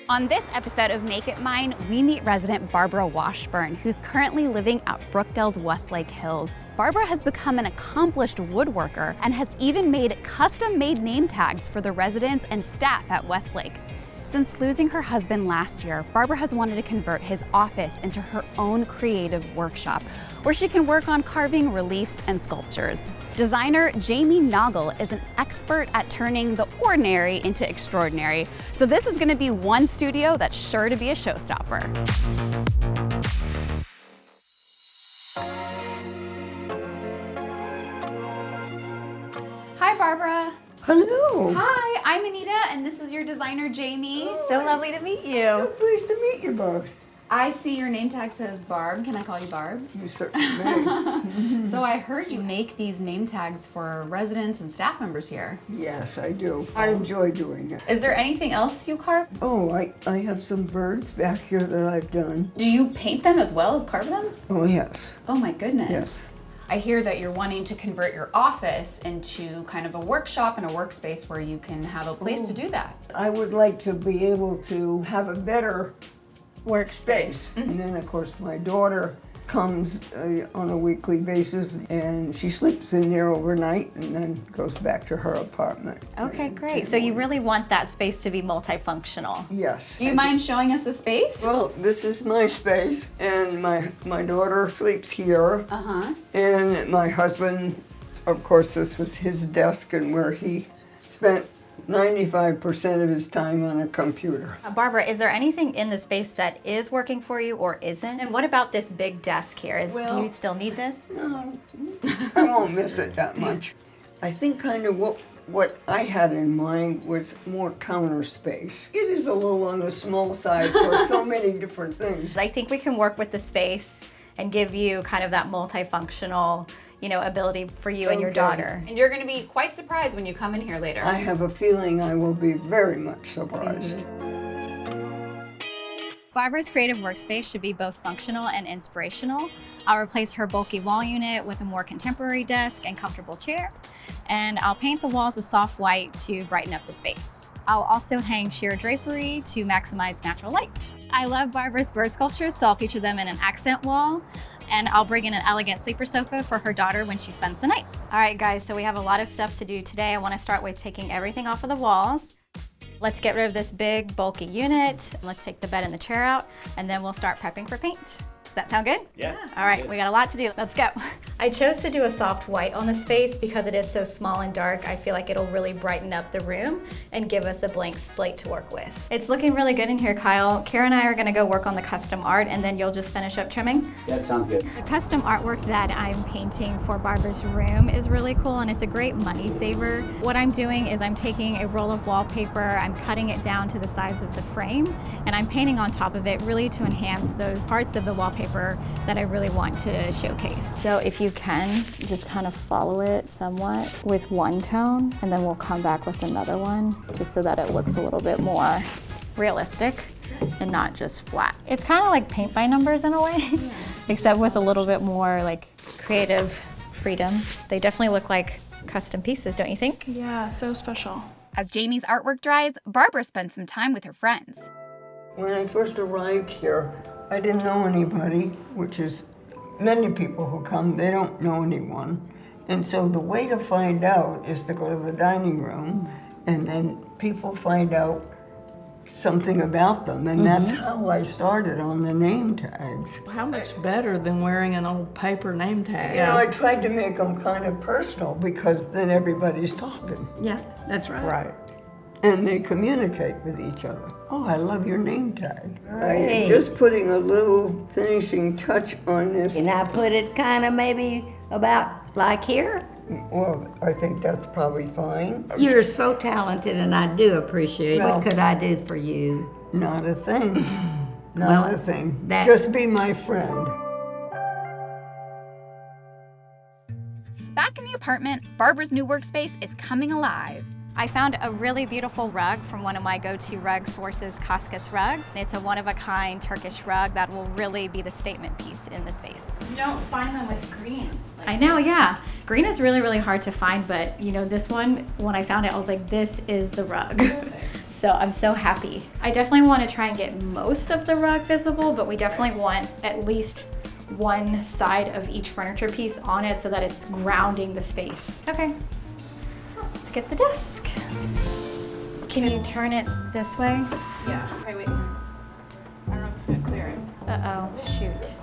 On this episode of Make It Mine, we meet resident Barbara Washburn, who's currently living at Brookdale's Westlake Hills. Barbara has become an accomplished woodworker and has even made custom-made name tags for the residents and staff at Westlake. Since losing her husband last year, Barbara has wanted to convert his office into her own creative workshop, where she can work on carving reliefs and sculptures. Designer Jamie Noggle is an expert at turning the ordinary into extraordinary. So this is going to be one studio that's sure to be a showstopper. Hi, Barbara. Hello. Hi, I'm Anita, and this is your designer, Jamie. So lovely to meet you. So pleased to meet you both. I see your name tag says Barb. Can I call you Barb? You certainly may. So I heard you make these name tags for residents and staff members here. Yes, I do. I enjoy doing it. Is there anything else you carve? Oh, I have some birds back here that I've done. Do you paint them as well as carve them? Oh, yes. Oh my goodness. Yes. I hear that you're wanting to convert your office into kind of a workshop and a workspace where you can have a place to do that. I would like to be able to have a better Workspace. And then, of course, my daughter comes on a weekly basis, and she sleeps in there overnight and then goes back to her apartment. Okay, great. So you really want that space to be multifunctional. Yes. Do you mind showing us the space? Well, this is my space, and my daughter sleeps here. Uh-huh. And my husband, of course, this was his desk and where he spent 95% of his time on a computer. Barbara, is there anything in the space that is working for you or isn't? And what about this big desk here? Do you still need this? No, I won't miss it that much. I think kind of what I had in mind was more counter space. It is a little on the small side for so many different things. I think we can work with the space and give you kind of that multifunctional, ability for you and your daughter. And you're going to be quite surprised when you come in here later. I have a feeling I will be very much surprised. Barbara's creative workspace should be both functional and inspirational. I'll replace her bulky wall unit with a more contemporary desk and comfortable chair. And I'll paint the walls a soft white to brighten up the space. I'll also hang sheer drapery to maximize natural light. I love Barbara's bird sculptures, so I'll feature them in an accent wall. And I'll bring in an elegant sleeper sofa for her daughter when she spends the night. All right, guys, so we have a lot of stuff to do today. I want to start with taking everything off of the walls. Let's get rid of this big, bulky unit. Let's take the bed and the chair out, and then we'll start prepping for paint. Does that sound good? Yeah. All right, we got a lot to do. Let's go. I chose to do a soft white on the space because it is so small and dark. I feel like it'll really brighten up the room and give us a blank slate to work with. It's looking really good in here, Kyle. Kara and I are gonna go work on the custom art, and then you'll just finish up trimming. That sounds good. The custom artwork that I'm painting for Barbara's room is really cool, and it's a great money saver. What I'm doing is I'm taking a roll of wallpaper, I'm cutting it down to the size of the frame, and I'm painting on top of it really to enhance those parts of the wallpaper that I really want to showcase. So if you can, just kind of follow it somewhat with one tone, and then we'll come back with another one, just so that it looks a little bit more realistic and not just flat. It's kind of like paint by numbers in a way, except with a little bit more like creative freedom. They definitely look like custom pieces, don't you think? Yeah, so special. As Jamie's artwork dries, Barbara spends some time with her friends. When I first arrived here, I didn't know anybody, which is many people who come, they don't know anyone. And so the way to find out is to go to the dining room, and then people find out something about them. And that's how I started on the name tags. How much better than wearing an old paper name tag? You know, I tried to make them kind of personal because then everybody's talking. Yeah, that's right. Right. And they communicate with each other. Oh, I love your name tag. Hey. I'm just putting a little finishing touch on this. Can I put it kind of maybe about like here? Well, I think that's probably fine. You're so talented and I do appreciate it. Well- What could I do for you? Not a thing. Well, Not a thing. that- Just be my friend. Back in the apartment, Barbara's new workspace is coming alive. I found a really beautiful rug from one of my go-to rug sources, Kaskas Rugs. It's a one-of-a-kind Turkish rug that will really be the statement piece in the space. You don't find them with green. I know, yeah. Green is really, really hard to find, but this one, when I found it, I was like, this is the rug. So I'm so happy. I definitely want to try and get most of the rug visible, but we definitely want at least one side of each furniture piece on it so that it's grounding the space. Okay, let's get the desk. Can you turn it this way? Yeah. Okay, wait. I don't know if it's gonna clear it. Uh-oh, shoot.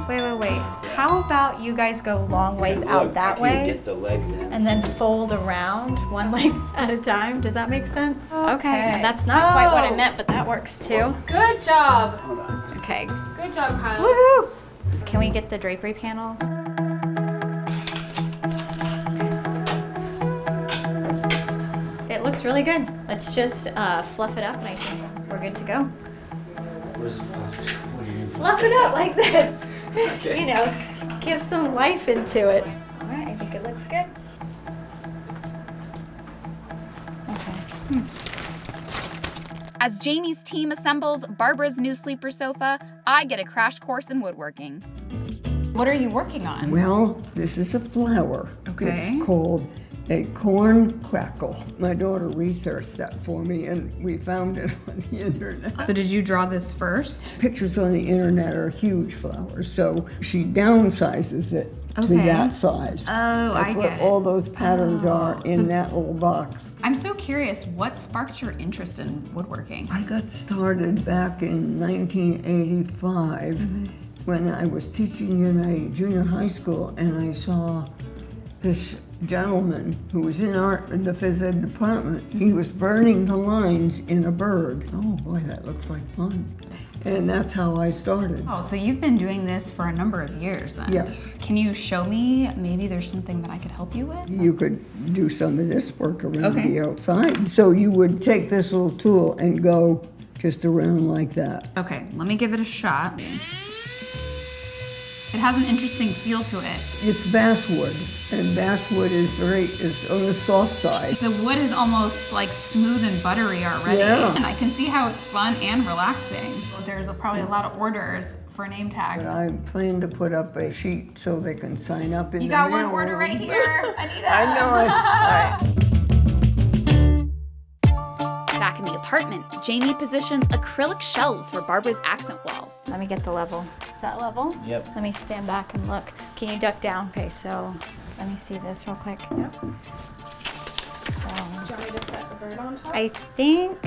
Wait. How about you guys go long ways out that way? Get the legs in. And then fold around one leg at a time. Does that make sense? Okay. And that's not Oh. quite what I meant, but that works too. Good job. Hold on. Okay. Good job, Kyle. Woohoo! Can we get the drapery panels? It looks really good. Let's just fluff it up and I think we're good to go. Where's what do you do? Fluff it up like this. Okay. You know, give some life into it. All right, I think it looks good. Okay. As Jamie's team assembles Barbara's new sleeper sofa, I get a crash course in woodworking. What are you working on? Well, this is a flower. Okay. It's called a corn crackle. My daughter researched that for me and we found it on the internet. So did you draw this first? Pictures on the internet are huge flowers, so she downsizes it to Okay. that size. Oh, That's I what get it. all those patterns are in so- that little box. I'm so curious, what sparked your interest in woodworking? I got started back in 1985 when I was teaching in a junior high school and I saw this gentleman who was in the phys ed department. He was burning the lines in a bird. Oh boy, that looks like fun. And that's how I started. Oh, so you've been doing this for a number of years then? Yes. Can you show me, maybe there's something that I could help you with? You could do some of this work around Okay. the outside. So you would take this little tool and go just around like that. Okay, let me give it a shot. It has an interesting feel to it. It's basswood, and basswood is on the soft side. The wood is almost like smooth and buttery already. Yeah. And I can see how it's fun and relaxing. There's probably a lot of orders for name tags. But I plan to put up a sheet so they can sign up in You the got one mail order room. right here, Anita. I know it. Back in the apartment, Jamie positions acrylic shelves for Barbara's accent wall. Let me get the level. Is that level? Yep. Let me stand back and look. Can you duck down? Okay, so let me see this real quick. Yep. So, Do you want me to set a bird on top? I think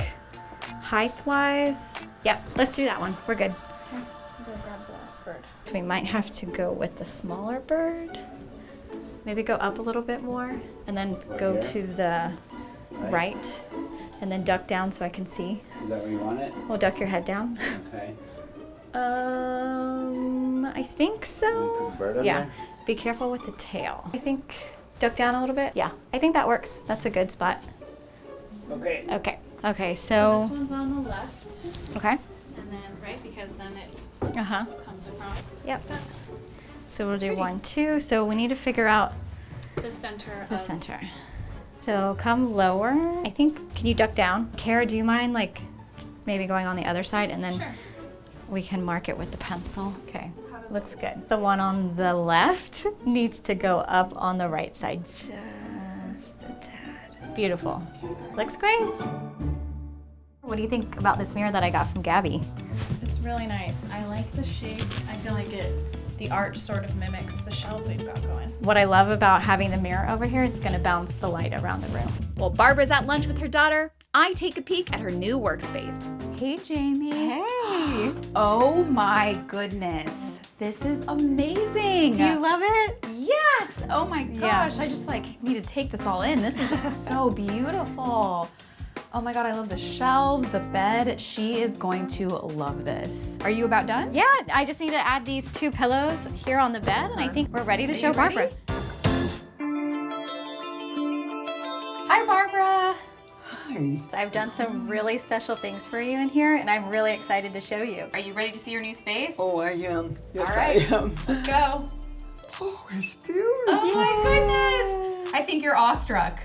height-wise, yep, let's do that one. We're good. Okay, I'll go grab the last bird. So we might have to go with the smaller bird. Maybe go up a little bit more and then go here? to the right and then duck down so I can see. Is that where you want it? We'll duck your head down. Okay. I think so. Put the bird on Yeah, there? be careful with the tail. I think duck down a little bit. Yeah, I think that works. That's a good spot. Okay. Okay, This so, one's on the left, okay. and then right, because then it Uh-huh. comes across Yep. So we'll do 1, 2. So we need to figure out the center the of center. So come lower. I think, can you duck down? Kara, do you mind like maybe going on the other side and then Sure. we can mark it with the pencil? Okay, looks good. The one on the left needs to go up on the right side just a tad. Beautiful. Looks great. What do you think about this mirror that I got from Gabby? It's really nice. I like the shape. I feel like the arch sort of mimics the shelves we've got going. What I love about having the mirror over here is gonna bounce the light around the room. While Barbara's at lunch with her daughter, I take a peek at her new workspace. Hey, Jamie. Hey, Oh my goodness. This is amazing. do you love it? Yes. Oh my Yeah. gosh. I just need to take this all in. This is so beautiful. Oh my God, I love the shelves, the bed. She is going to love this. Are you about done? Yeah, I just need to add these 2 pillows here on the bed and I think we're ready to show you ready? Barbara. Hi, Barbara. Hi. I've done some really special things for you in here and I'm really excited to show you. Are you ready to see your new space? Oh, I am. Yes, All right. I am. Let's go. Oh, it's beautiful. Oh my goodness. I think you're awestruck.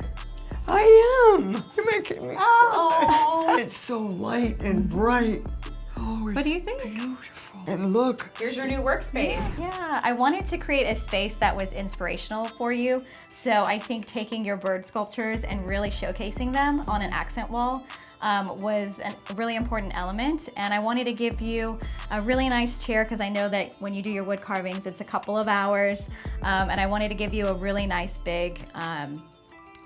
I am. You're making me Oh. so nice. It's so light and bright. Oh, What do you think? beautiful. And look. Here's your new workspace. Yeah, I wanted to create a space that was inspirational for you. So I think taking your bird sculptures and really showcasing them on an accent wall was a really important element. And I wanted to give you a really nice chair because I know that when you do your wood carvings, it's a couple of hours. And I wanted to give you a really nice big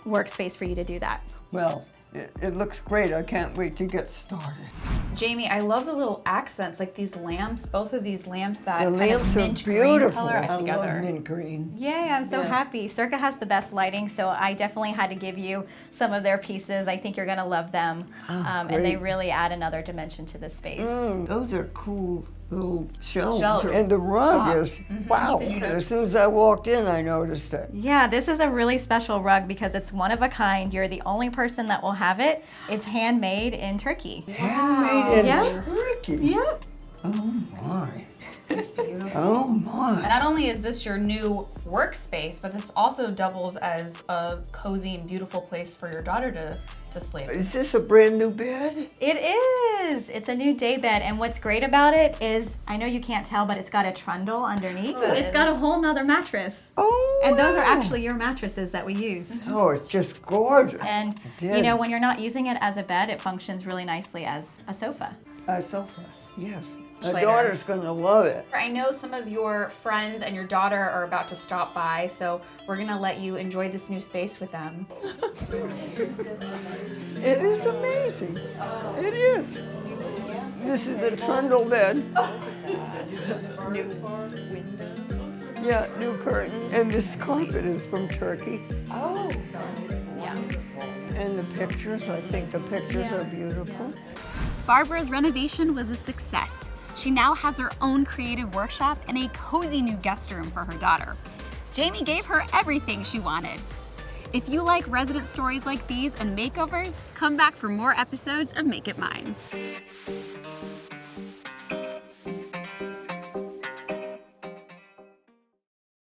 workspace for you to do that. Well, it looks great. I can't wait to get started. Jamie, I love the little accents, like these lamps, both of these lamps that The kind lamps of are mint green beautiful. color I together. love mint green. Yay, I'm so happy. Circa has the best lighting, so I definitely had to give you some of their pieces. I think you're gonna love them. And they great. really add another dimension to the space. Those are cool little shelves. Shelves. And the rug is, wow. Did you know- As soon as I walked in, I noticed it. Yeah, this is a really special rug because it's one of a kind. You're the only person that will have it. It's handmade in Turkey. Handmade in Yeah. Turkey. Yep. Oh my. It's beautiful. Oh And my. not only is this your new workspace, but this also doubles as a cozy and beautiful place for your daughter to sleep. Is this a brand new bed? It is. It's a new day bed, and what's great about it is, I know you can't tell, but it's got a trundle underneath. It's got a whole nother mattress. Oh. And those are wow. actually your mattresses that we used. Oh, it's just gorgeous. And you know, when you're not using it as a bed, it functions really nicely as a sofa. A sofa, yes. My Later. daughter's gonna love it. I know some of your friends and your daughter are about to stop by, so we're gonna let you enjoy this new space with them. It is amazing. It is. This is the trundle bed. Yeah, new curtains. And this carpet is from Turkey. Yeah. And the pictures, I think the pictures are beautiful. Barbara's renovation was a success. She now has her own creative workshop and a cozy new guest room for her daughter. Jamie gave her everything she wanted. If you like resident stories like these and makeovers, come back for more episodes of Make It Mine.